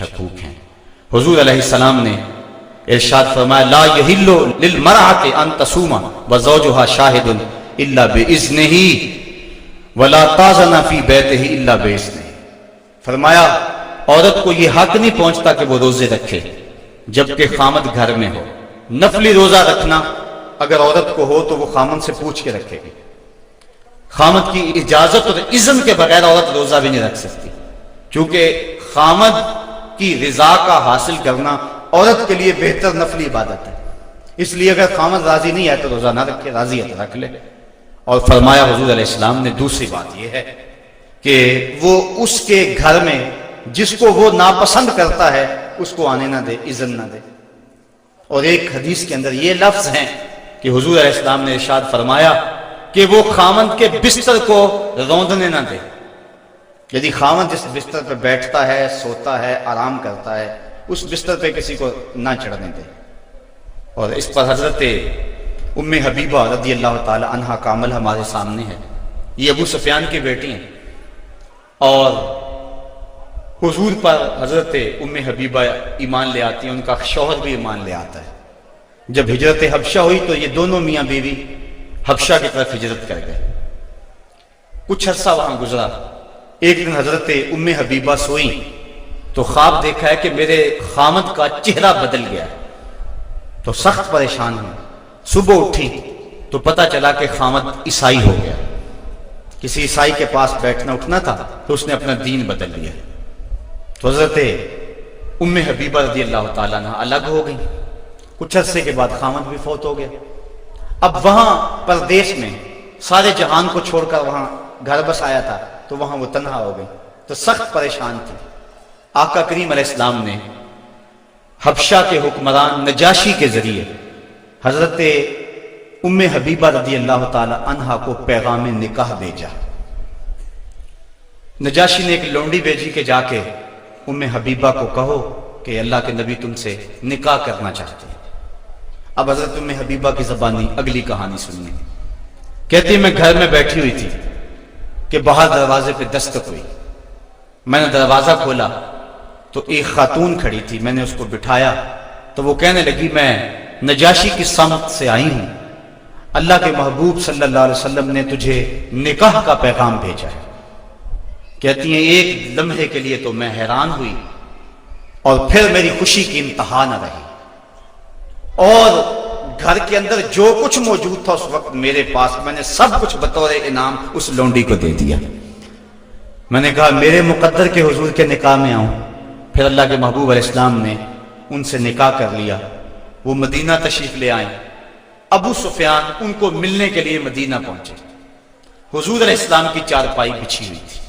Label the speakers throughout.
Speaker 1: حقوق ہیں۔ حضور علیہ السلام نے ارشاد فرمایا لا یحل للمرأة ان تصوم وزوجها شاہد الا باذنہ ولا تاذن فی بیتہ الا باذنہ۔ فرمایا عورت کو یہ حق نہیں پہنچتا کہ وہ روزے رکھے جبکہ خامد گھر میں ہو۔ نفلی روزہ رکھنا اگر عورت کو ہو تو وہ خامد سے پوچھ کے رکھے گی، خامد کی اجازت اور اذن کے بغیر عورت روزہ بھی نہیں رکھ سکتی، چونکہ خامد کی رضا کا حاصل کرنا عورت کے لیے بہتر نفلی عبادت ہے۔ اس لیے اگر خامد راضی نہیں ہے تو روزہ نہ رکھے، راضی ہے تو رکھ لے۔ اور فرمایا حضور علیہ السلام نے دوسری بات یہ ہے کہ وہ اس کے گھر میں جس کو وہ ناپسند کرتا ہے اس کو آنے نہ دے، اذن نہ دے۔ اور ایک حدیث کے اندر یہ لفظ ہیں کہ حضور علیہ السلام نے ارشاد فرمایا کہ وہ خامند کے بستر کو روندنے نہ دے، یعنی خامند جس بستر پہ بیٹھتا ہے، سوتا ہے، آرام کرتا ہے، اس بستر پہ کسی کو نہ چڑھنے دے۔ اور اس پر حضرت ام حبیبہ رضی اللہ تعالی عنہا کا عمل ہمارے سامنے ہے۔ یہ ابو سفیان کی بیٹی ہیں اور حضور پر حضرت ام حبیبہ ایمان لے آتی ہیں، ان کا شوہر بھی ایمان لے آتا ہے۔ جب ہجرت حبشہ ہوئی تو یہ دونوں میاں بیوی حبشہ کی طرف ہجرت کر گئے، کچھ عرصہ وہاں گزرا۔ ایک دن حضرت ام حبیبہ سوئیں تو خواب دیکھا ہے کہ میرے خامد کا چہرہ بدل گیا ہے، تو سخت پریشان ہوئی۔ صبح اٹھی تو پتہ چلا کہ خامد عیسائی ہو گیا، کسی عیسائی کے پاس بیٹھنا اٹھنا تھا تو اس نے اپنا دین بدل لیا۔ تو حضرت ام حبیبہ رضی اللہ تعالیٰ عنہ الگ ہو گئی۔ کچھ عرصے کے بعد خامد بھی فوت ہو گیا۔ اب وہاں پردیس میں سارے جہان کو چھوڑ کر وہاں گھر بس آیا تھا تو وہاں وہ تنہا ہو گئی، تو سخت پریشان تھی۔ آقا کریم علیہ السلام نے حبشہ کے حکمران نجاشی کے ذریعے حضرت ام حبیبہ رضی اللہ تعالی عنہا کو پیغام نکاح بھیجا۔ نجاشی نے ایک لونڈی بھیجی کہ جا کے ام حبیبہ کو کہو کہ اللہ کے نبی تم سے نکاح کرنا چاہتے ہیں۔ اب حضرت ام حبیبہ کی زبانی اگلی کہانی سننے، کہتی ہے میں گھر میں بیٹھی ہوئی تھی کہ باہر دروازے پہ دستک ہوئی۔ میں نے دروازہ کھولا تو ایک خاتون کھڑی تھی، میں نے اس کو بٹھایا تو وہ کہنے لگی میں نجاشی کی سمت سے آئی ہوں، اللہ کے محبوب صلی اللہ علیہ وسلم نے تجھے نکاح کا پیغام بھیجا ہے۔ کہتی ہیں ایک لمحے کے لیے تو میں حیران ہوئی اور پھر میری خوشی کی انتہا نہ رہی، اور گھر کے اندر جو کچھ موجود تھا اس وقت میرے پاس، میں نے سب کچھ بطور انعام اس لونڈی کو دے دیا۔ میں نے کہا میرے مقدر کے حضور کے نکاح میں آؤں۔ پھر اللہ کے محبوب علیہ السلام نے ان سے نکاح کر لیا، وہ مدینہ تشریف لے آئے۔ ابو سفیان ان کو ملنے کے لیے مدینہ پہنچے، حضور علیہ السلام کی چارپائی بچھی ہوئی تھی،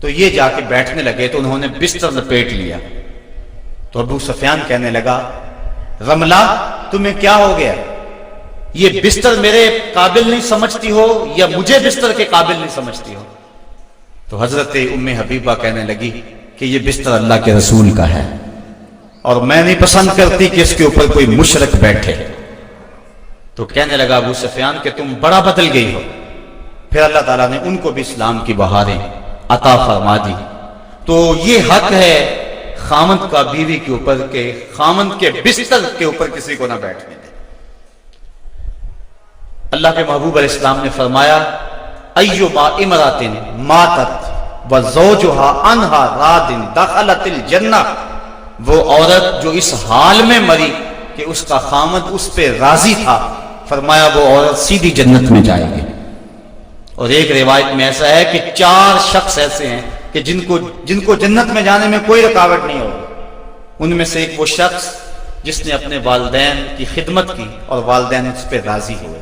Speaker 1: تو یہ جا کے بیٹھنے لگے تو انہوں نے بستر لپیٹ لیا۔ تو ابو سفیان کہنے لگا رملہ تمہیں کیا ہو گیا؟ یہ بستر میرے قابل نہیں سمجھتی ہو یا مجھے بستر کے قابل نہیں سمجھتی ہو؟ تو حضرت ام حبیبہ کہنے لگی کہ یہ بستر اللہ کے رسول کا ہے اور میں نہیں پسند کرتی کہ اس کے اوپر کوئی مشرک بیٹھے۔ تو کہنے لگا ابو سفیان کہ تم بڑا بدل گئی ہو۔ پھر اللہ تعالیٰ نے ان کو بھی اسلام کی بہاریں عطا فرما دی۔ تو یہ حق ہے خامند کا بیوی کے اوپر کہ خامند کے بستر کے اوپر کسی کو نہ بیٹھنے دے۔ اللہ کے محبوب علیہ السلام نے فرمایا ایما امرأۃ ماتت وزوجها عنها راض دخلت الجنہ، وہ عورت جو اس حال میں مری کہ اس کا خامند اس پہ راضی تھا، فرمایا وہ عورت سیدھی جنت میں جائے گی۔ اور ایک روایت میں ایسا ہے کہ 4 شخص ایسے ہیں کہ جن کو جنت میں جانے میں کوئی رکاوٹ نہیں ہوگی۔ ان میں سے ایک وہ شخص جس نے اپنے والدین کی خدمت کی اور والدین اس پہ راضی ہوئے،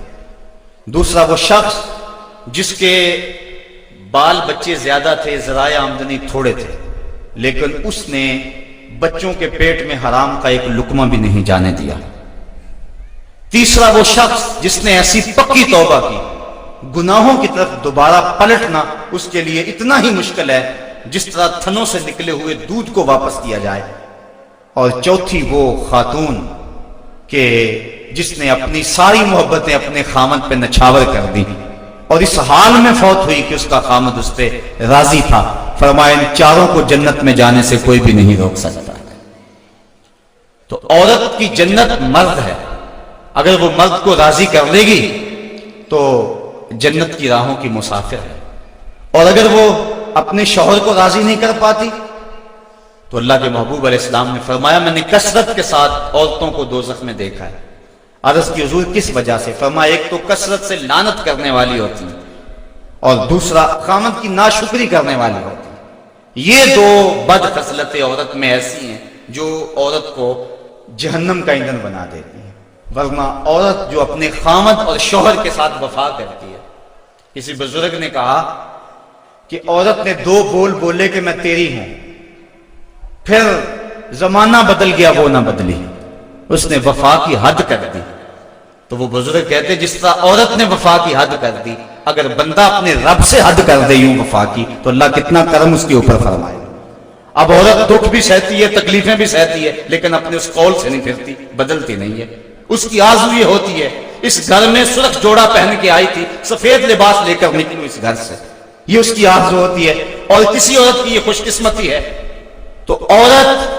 Speaker 1: دوسرا وہ شخص جس کے بال بچے زیادہ تھے، ذرائع آمدنی تھوڑے تھے، لیکن اس نے بچوں کے پیٹ میں حرام کا ایک لقمہ بھی نہیں جانے دیا، تیسرا وہ شخص جس نے ایسی پکی توبہ کی گناہوں کی طرف دوبارہ پلٹنا اس کے لیے اتنا ہی مشکل ہے جس طرح تھنوں سے نکلے ہوئے دودھ کو واپس کیا جائے، اور چوتھی وہ خاتون کہ جس نے اپنی ساری محبتیں اپنے خامند پہ نچھاور کر دی، اور اس حال میں فوت ہوئی کہ اس کا خامد اس پہ راضی تھا، فرمایا ان چاروں کو جنت میں جانے سے کوئی بھی نہیں روک سکتا۔ تو عورت کی جنت مرد ہے، اگر وہ مرد کو راضی کر لے گی تو جنت کی راہوں کی مسافر ہے، اور اگر وہ اپنے شوہر کو راضی نہیں کر پاتی تو اللہ کے محبوب علیہ السلام نے فرمایا میں نے کثرت کے ساتھ عورتوں کو دوزخ میں دیکھا ہے۔ عرض کی حضور کس وجہ سے؟ فرمایا ایک تو کثرت سے لعنت کرنے والی ہوتی ہے، اور دوسرا خامد کی ناشکری کرنے والی ہوتی ہے۔ یہ دو بد خصلتیں عورت میں ایسی ہیں جو عورت کو جہنم کا ایندھن بنا دیتی ہیں۔ ورنہ عورت جو اپنے خامد اور شوہر کے ساتھ وفا کرتی ہے، کسی بزرگ نے کہا کہ عورت نے دو بول بولے کہ میں تیری ہوں، پھر زمانہ بدل گیا وہ نہ بدلی، اس نے وفا کی حد کر دی۔ تو وہ بزرگ کہتے جس طرح عورت نے وفا کی حد کر دی، اگر بندہ اپنے رب سے حد کر دے یوں وفا کی تو اللہ کتنا کرم اس کے اوپر فرمائے۔ اب عورت دکھ بھی سہتی ہے، تکلیفیں بھی سہتی ہے، لیکن اپنے اس قول سے نہیں پھرتی، بدلتی نہیں ہے۔ اس کی آرزو یہ ہوتی ہے اس گھر میں سرخ جوڑا پہن کے آئی تھی، سفید لباس لے کر نکلوں اس گھر سے، یہ اس کی آرزو ہوتی ہے۔ اور کسی عورت کی یہ خوش قسمتی ہے۔ تو عورت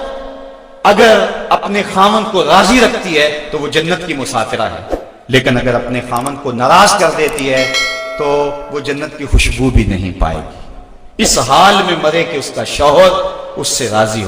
Speaker 1: اگر اپنے خامن کو راضی رکھتی ہے تو وہ جنت کی مسافرہ ہے، لیکن اگر اپنے خامن کو ناراض کر دیتی ہے تو وہ جنت کی خوشبو بھی نہیں پائے گی۔ اس حال میں مرے کہ اس کا شوہر اس سے راضی ہو۔